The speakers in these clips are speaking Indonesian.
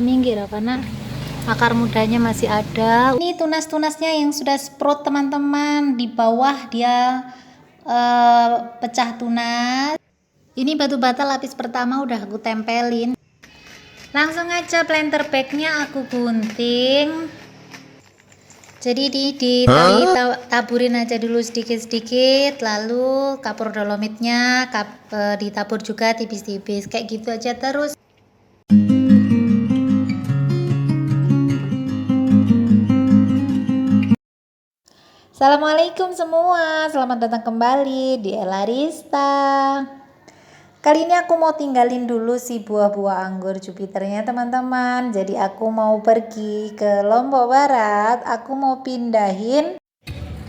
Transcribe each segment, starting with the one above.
minggir apa nak, akar mudanya masih ada. Ini tunas-tunasnya yang sudah sprout teman-teman, di bawah dia pecah tunas. Ini batu bata lapis pertama udah aku tempelin. Langsung aja planter bagnya aku gunting. Jadi ditaburin aja dulu sedikit-sedikit, lalu kapur dolomitnya ditabur juga tipis-tipis, kayak gitu aja terus. Assalamualaikum semua, selamat datang kembali di Elarista. Kali ini aku mau tinggalin dulu si buah-buah anggur Jupiternya teman-teman. Jadi aku mau pergi ke Lombok Barat, aku mau pindahin.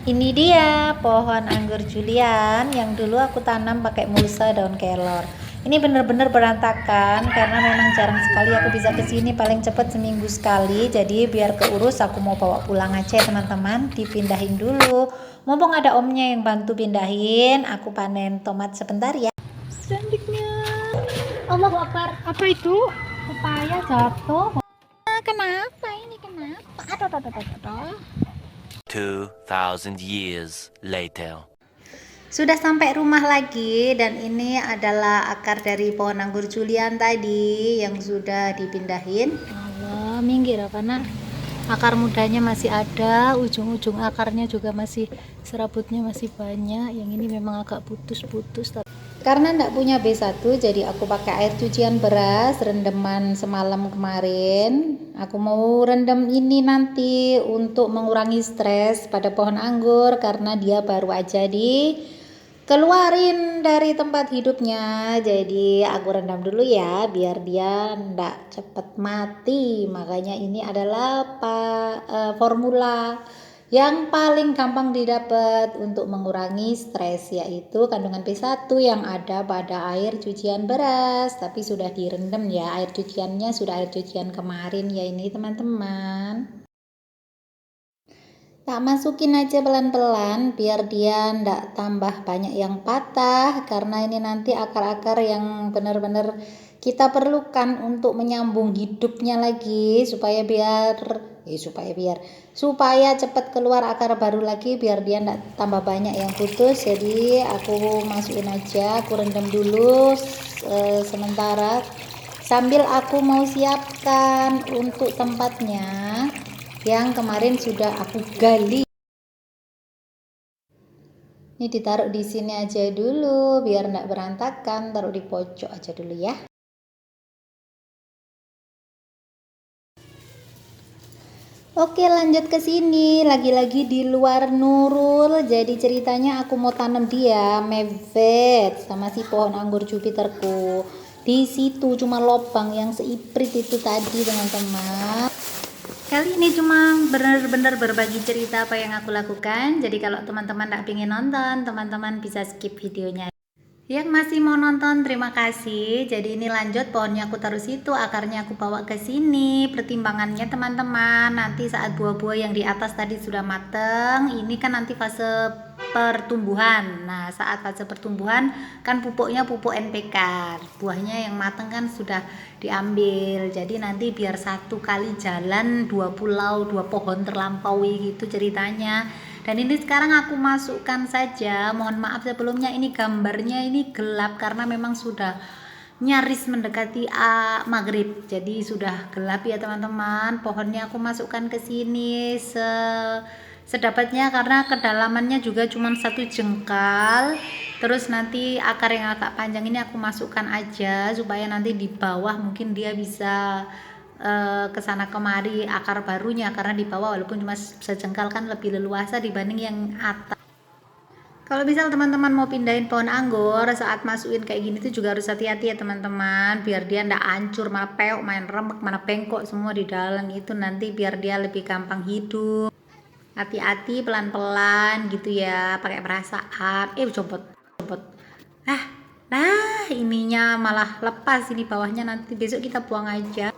Ini dia pohon anggur Julian yang dulu aku tanam pakai mulsa daun kelor. Ini bener-bener berantakan karena memang jarang sekali aku bisa kesini, paling cepet seminggu sekali. Jadi biar keurus aku mau bawa pulang aja teman-teman, dipindahin dulu. Mumpung ada omnya yang bantu pindahin, aku panen tomat sebentar ya. Sendiknya, Allahu Akbar, apa itu? Pepaya jatuh. Kenapa ini? Kenapa? Aduh. 2000 years later. Sudah sampai rumah lagi, dan ini adalah akar dari pohon anggur Julian tadi yang sudah dipindahin. Allah, minggir apa nak? Akar mudanya masih ada, ujung-ujung akarnya juga masih, serabutnya masih banyak. Yang ini memang agak putus-putus. Karena ndak punya B1, jadi aku pakai air cucian beras rendeman semalam kemarin. Aku mau rendam ini nanti untuk mengurangi stres pada pohon anggur karena dia baru aja keluarin dari tempat hidupnya. Jadi aku rendam dulu ya biar dia ndak cepet mati. Makanya ini adalah formula yang paling gampang didapat untuk mengurangi stres, yaitu kandungan B1 yang ada pada air cucian beras, tapi sudah direndam ya, air cuciannya sudah air cucian kemarin ya ini teman-teman. Tak masukin aja pelan-pelan biar dia ndak tambah banyak yang patah, karena ini nanti akar-akar yang benar-benar kita perlukan untuk menyambung hidupnya lagi supaya cepat keluar akar baru lagi, biar dia ndak tambah banyak yang putus. Jadi aku masukin aja, aku rendam dulu sementara sambil aku mau siapkan untuk tempatnya yang kemarin sudah aku gali. Ini ditaruh di sini aja dulu biar enggak berantakan, taruh di pojok aja dulu ya. Oke, lanjut ke sini, lagi-lagi di luar Nurul. Jadi ceritanya aku mau tanam dia mevet sama si pohon anggur Jupiterku. Di situ cuma lubang yang seiprit itu tadi teman-teman. Kali ini cuma benar-benar berbagi cerita apa yang aku lakukan. Jadi kalau teman-teman tak ingin nonton, teman-teman bisa skip videonya. Yang masih mau nonton, terima kasih. Jadi ini lanjut, pohonnya aku taruh situ, akarnya aku bawa ke sini. Pertimbangannya teman-teman, nanti saat buah-buah yang di atas tadi sudah mateng, ini kan nanti fase pertumbuhan. Nah, saat fase pertumbuhan kan pupuknya pupuk NPK. Buahnya yang mateng kan sudah diambil. Jadi nanti biar satu kali jalan dua pulau, dua pohon terlampaui gitu ceritanya. Dan ini sekarang aku masukkan saja, mohon maaf sebelumnya ini gambarnya ini gelap karena memang sudah nyaris mendekati maghrib, jadi sudah gelap ya teman-teman. Pohonnya aku masukkan ke sini sedapatnya karena kedalamannya juga cuma 1 jengkal. Terus nanti akar yang agak panjang ini aku masukkan aja supaya nanti di bawah mungkin dia bisa kesana kemari akar barunya, karena di bawah walaupun cuma sejengkal kan lebih leluasa dibanding yang atas. Kalau misal teman-teman mau pindahin pohon anggur, saat masukin kayak gini tuh juga harus hati-hati ya teman-teman, biar dia ndak hancur, malah peok, main remek, mana bengkok semua di dalam itu, nanti biar dia lebih gampang hidup. Hati-hati, pelan-pelan gitu ya, pakai perasaan. Copot. Nah ininya malah lepas, ini bawahnya nanti besok kita buang aja.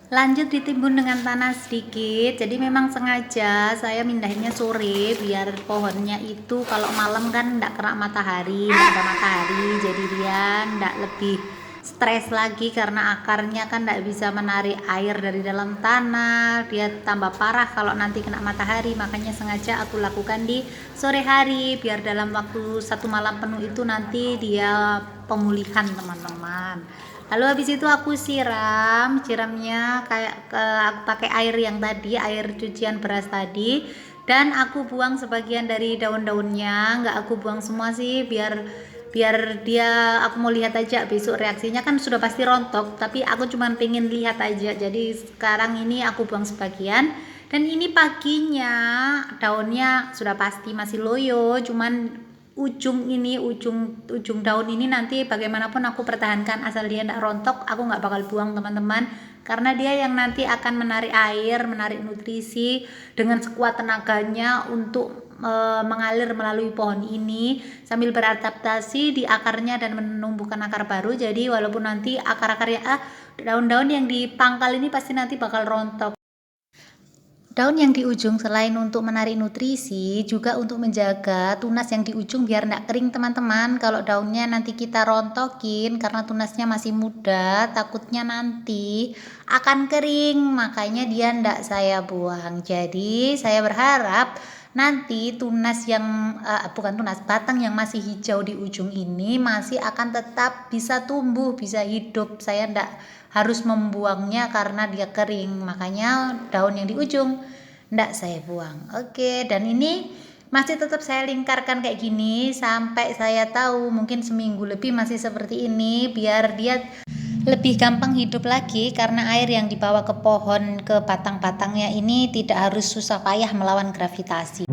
Lanjut ditimbun dengan tanah sedikit. Jadi memang sengaja saya mindahinnya sore biar pohonnya itu kalau malam kan enggak kena matahari, enggak ada matahari, jadi dia enggak lebih stres lagi karena akarnya kan tidak bisa menarik air dari dalam tanah, dia tambah parah kalau nanti kena matahari. Makanya sengaja aku lakukan di sore hari biar dalam waktu 1 malam penuh itu nanti dia pemulihan teman-teman. Lalu habis itu aku siramnya kayak aku pakai air yang tadi, air cucian beras tadi, dan aku buang sebagian dari daun-daunnya, nggak aku buang semua sih, biar dia, aku mau lihat aja besok reaksinya, kan sudah pasti rontok tapi aku cuma pengen lihat aja. Jadi sekarang ini aku buang sebagian, dan ini paginya daunnya sudah pasti masih loyo, cuman ujung daun ini nanti bagaimanapun aku pertahankan asal dia tidak rontok, aku nggak bakal buang teman-teman, karena dia yang nanti akan menarik air, menarik nutrisi dengan sekuat tenaganya untuk mengalir melalui pohon ini sambil beradaptasi di akarnya dan menumbuhkan akar baru. Jadi walaupun nanti akar-akarnya daun-daun yang dipangkal ini pasti nanti bakal rontok. Daun yang di ujung selain untuk menarik nutrisi juga untuk menjaga tunas yang di ujung biar tidak kering teman-teman. Kalau daunnya nanti kita rontokin karena tunasnya masih muda, takutnya nanti akan kering, makanya dia tidak saya buang. Jadi saya berharap nanti tunas yang batang yang masih hijau di ujung ini masih akan tetap bisa tumbuh, bisa hidup. Saya tidak harus membuangnya karena dia kering, makanya daun yang di ujung ndak saya buang. Oke, dan ini masih tetap saya lingkarkan kayak gini sampai saya tahu mungkin seminggu lebih masih seperti ini, biar dia lebih gampang hidup lagi, karena air yang dibawa ke pohon, ke batang-batangnya ini tidak harus susah payah melawan gravitasi.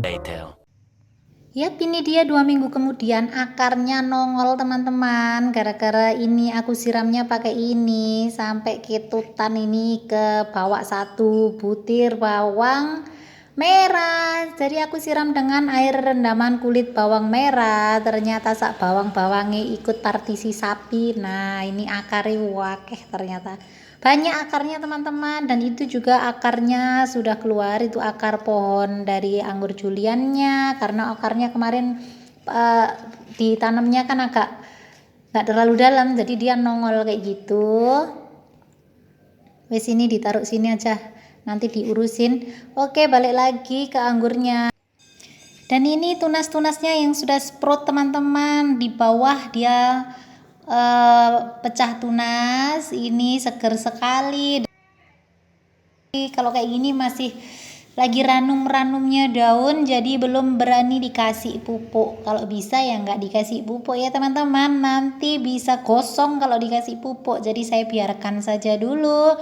Later. Yap, ini dia 2 minggu kemudian akarnya nongol teman-teman. Gara-gara ini aku siramnya pakai ini sampai ketutan ini ke bawah 1 butir bawang merah. Jadi aku siram dengan air rendaman kulit bawang merah. Ternyata sak bawang-bawangnya ikut partisi sapi. Nah, ini akarnya wakeh ternyata. Banyak akarnya teman-teman, dan itu juga akarnya sudah keluar, itu akar pohon dari anggur juliannya, karena akarnya kemarin ditanamnya kan agak nggak terlalu dalam, jadi dia nongol kayak gitu. Wes, ini ditaruh sini aja, nanti diurusin. Oke, balik lagi ke anggurnya. Dan ini tunas-tunasnya yang sudah sprout teman-teman, di bawah dia pecah tunas, ini seger sekali. Kalau kayak gini masih lagi ranum-ranumnya daun, jadi belum berani dikasih pupuk. Kalau bisa ya nggak dikasih pupuk ya teman-teman, nanti bisa gosong kalau dikasih pupuk, jadi saya biarkan saja dulu.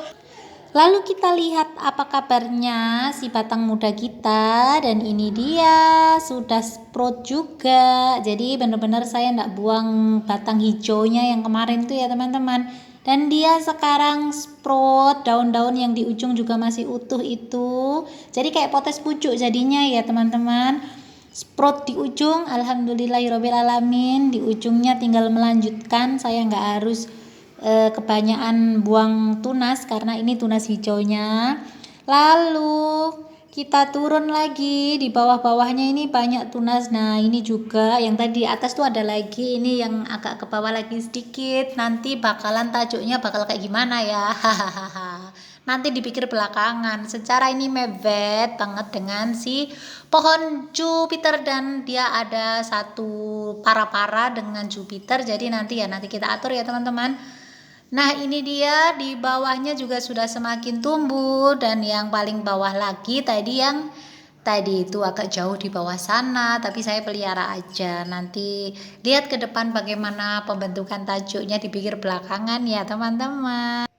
Lalu kita lihat apa kabarnya si batang muda kita, dan ini dia sudah sprout juga. Jadi benar-benar saya enggak buang batang hijaunya yang kemarin tuh ya teman-teman. Dan dia sekarang sprout, daun-daun yang di ujung juga masih utuh itu. Jadi kayak potes pucuk jadinya ya teman-teman. Sprout di ujung, alhamdulillahirobbilalamin. Di ujungnya tinggal melanjutkan, saya nggak harus kebanyakan buang tunas karena ini tunas hijaunya. Lalu kita turun lagi, di bawah-bawahnya ini banyak tunas. Nah, ini juga yang tadi di atas tuh ada lagi, ini yang agak ke bawah lagi sedikit. Nanti bakalan tajuknya bakal kayak gimana ya. Hahaha. Nanti dipikir belakangan. Secara ini mebet banget dengan si pohon Jupiter, dan dia ada satu para-para dengan Jupiter. Jadi nanti kita atur ya teman-teman. Nah, ini dia di bawahnya juga sudah semakin tumbuh, dan yang paling bawah lagi tadi itu agak jauh di bawah sana, tapi saya pelihara aja. Nanti lihat ke depan bagaimana pembentukan tajuknya, dipikir belakangan ya teman-teman.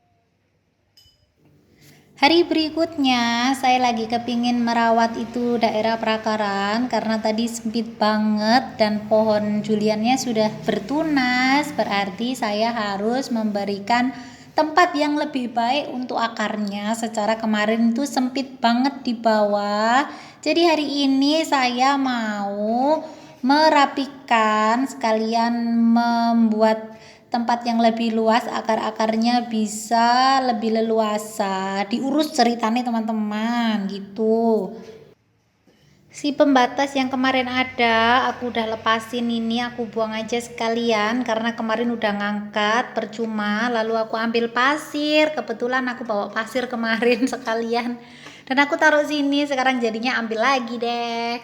Hari berikutnya saya lagi kepingin merawat itu daerah prakaran karena tadi sempit banget dan pohon juliannya sudah bertunas, berarti saya harus memberikan tempat yang lebih baik untuk akarnya. Secara kemarin itu sempit banget di bawah, jadi hari ini saya mau merapikan sekalian membuat tempat yang lebih luas, akar-akarnya bisa lebih leluasa diurus ceritanya teman-teman gitu. Si pembatas yang kemarin ada aku udah lepasin, ini aku buang aja sekalian karena kemarin udah ngangkat percuma. Lalu aku ambil pasir, kebetulan aku bawa pasir kemarin sekalian dan aku taruh sini, sekarang jadinya ambil lagi deh.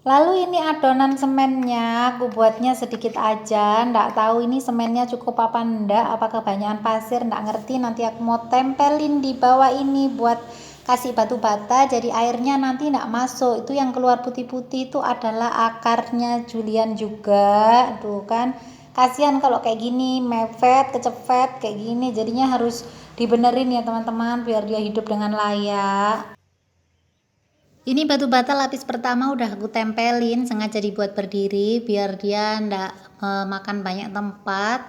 Lalu ini adonan semennya aku buatnya sedikit aja, ndak tahu ini semennya cukup apa ndak, apa kebanyakan pasir ndak ngerti. Nanti aku mau tempelin di bawah ini buat kasih batu bata, jadi airnya nanti ndak masuk. Itu yang keluar putih-putih itu adalah akarnya julian juga. Tuh kan, kasihan kalau kayak gini mepet, kecepet kayak gini, jadinya harus dibenerin ya teman-teman biar dia hidup dengan layak. Ini batu bata lapis pertama udah aku tempelin, sengaja dibuat berdiri biar dia ndak makan banyak tempat.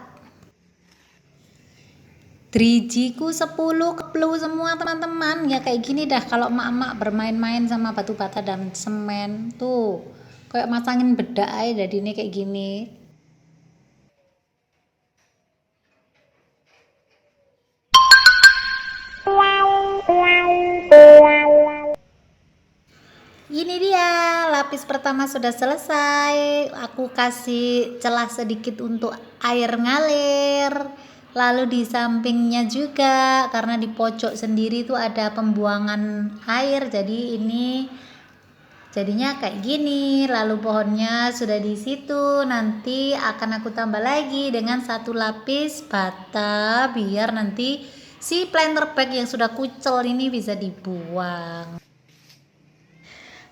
Drijiku 10 keplu semua teman-teman, ya kayak gini dah kalau emak-emak bermain-main sama batu bata dan semen tuh kayak masangin bedak aja jadi ini kayak gini. Ini dia lapis pertama sudah selesai, aku kasih celah sedikit untuk air ngalir. Lalu di sampingnya juga karena di pojok sendiri tuh ada pembuangan air, jadi ini jadinya kayak gini. Lalu pohonnya sudah di situ, nanti akan aku tambah lagi dengan satu lapis bata biar nanti si planter bag yang sudah kucel ini bisa dibuang.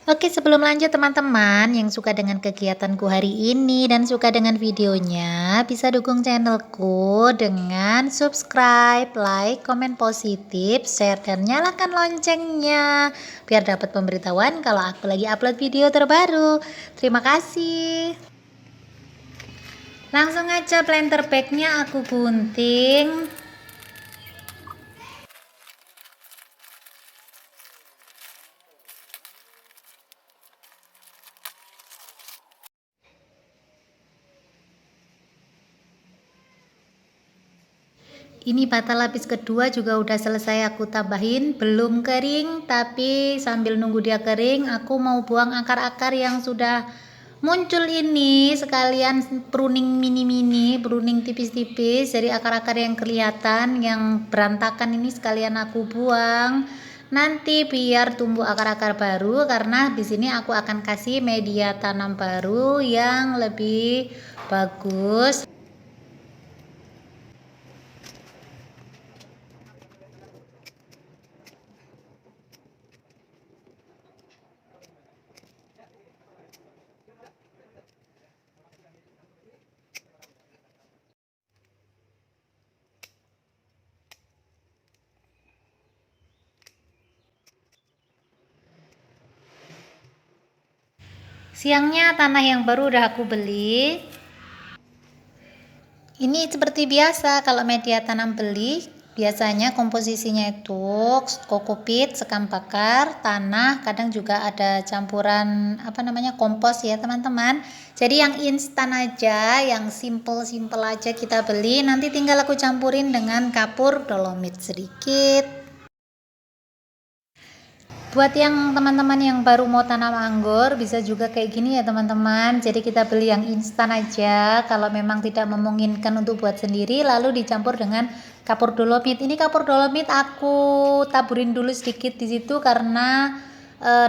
Oke, sebelum lanjut teman-teman yang suka dengan kegiatanku hari ini dan suka dengan videonya, bisa dukung channelku dengan subscribe, like, komen positif, share, dan nyalakan loncengnya biar dapat pemberitahuan kalau aku lagi upload video terbaru. Terima kasih. Langsung aja planter bagnya aku gunting. Ini bata lapis kedua juga udah selesai aku tambahin, belum kering tapi sambil nunggu dia kering aku mau buang akar-akar yang sudah muncul ini, sekalian pruning mini-mini, pruning tipis-tipis. Jadi akar-akar yang kelihatan yang berantakan ini sekalian aku buang. Nanti biar tumbuh akar-akar baru karena di sini aku akan kasih media tanam baru yang lebih bagus. Siangnya tanah yang baru udah aku beli. Ini seperti biasa kalau media tanam beli, biasanya komposisinya itu kokopit, sekam bakar, tanah, kadang juga ada campuran kompos ya teman-teman. Jadi yang instan aja, yang simple aja kita beli, nanti tinggal aku campurin dengan kapur dolomit sedikit. Buat yang teman-teman yang baru mau tanam anggur bisa juga kayak gini ya teman-teman. Jadi kita beli yang instan aja kalau memang tidak memungkinkan untuk buat sendiri, lalu dicampur dengan kapur dolomit. Ini kapur dolomit aku taburin dulu sedikit di situ karena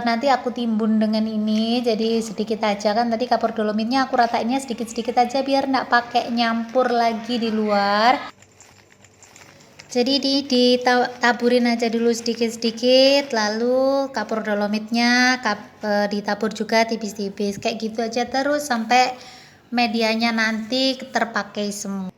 nanti aku timbun dengan ini, jadi sedikit aja kan tadi kapur dolomitnya aku ratainnya sedikit-sedikit aja biar nggak pakai nyampur lagi di luar. Jadi ditaburin aja dulu sedikit-sedikit, lalu kapur dolomitnya ditabur juga tipis-tipis kayak gitu aja terus sampai medianya nanti terpakai semua.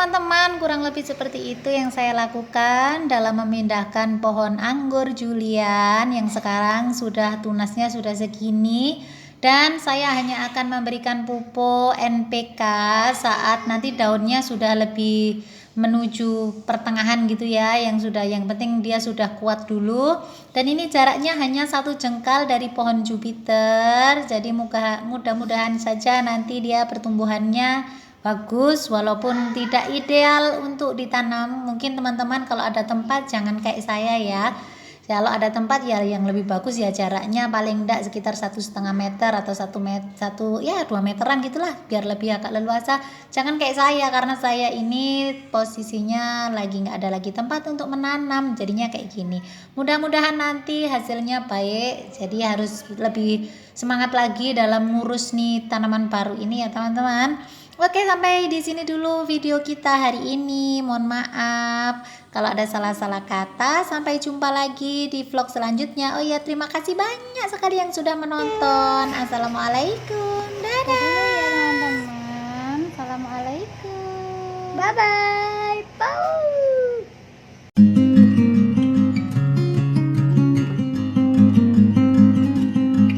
teman-teman, kurang lebih seperti itu yang saya lakukan dalam memindahkan pohon anggur Julian yang sekarang sudah tunasnya sudah segini. Dan saya hanya akan memberikan pupuk NPK saat nanti daunnya sudah lebih menuju pertengahan gitu ya, yang penting dia sudah kuat dulu. Dan ini jaraknya hanya 1 jengkal dari pohon Jupiter, jadi mudah-mudahan saja nanti dia pertumbuhannya bagus walaupun tidak ideal untuk ditanam. Mungkin teman-teman kalau ada tempat jangan kayak saya ya. Kalau ada tempat ya yang lebih bagus ya jaraknya paling enggak sekitar 1,5 meter atau 2 meteran gitulah biar lebih agak leluasa. Jangan kayak saya karena saya ini posisinya lagi nggak ada lagi tempat untuk menanam, jadinya kayak gini. Mudah-mudahan nanti hasilnya baik, jadi harus lebih semangat lagi dalam ngurus nih tanaman baru ini ya teman-teman. Oke, sampai di sini dulu video kita hari ini. Mohon maaf kalau ada salah-salah kata. Sampai jumpa lagi di vlog selanjutnya. Oh ya, terima kasih banyak sekali yang sudah menonton. Assalamualaikum. Dadah. Ya teman-teman. Assalamualaikum. Bye bye. Bye.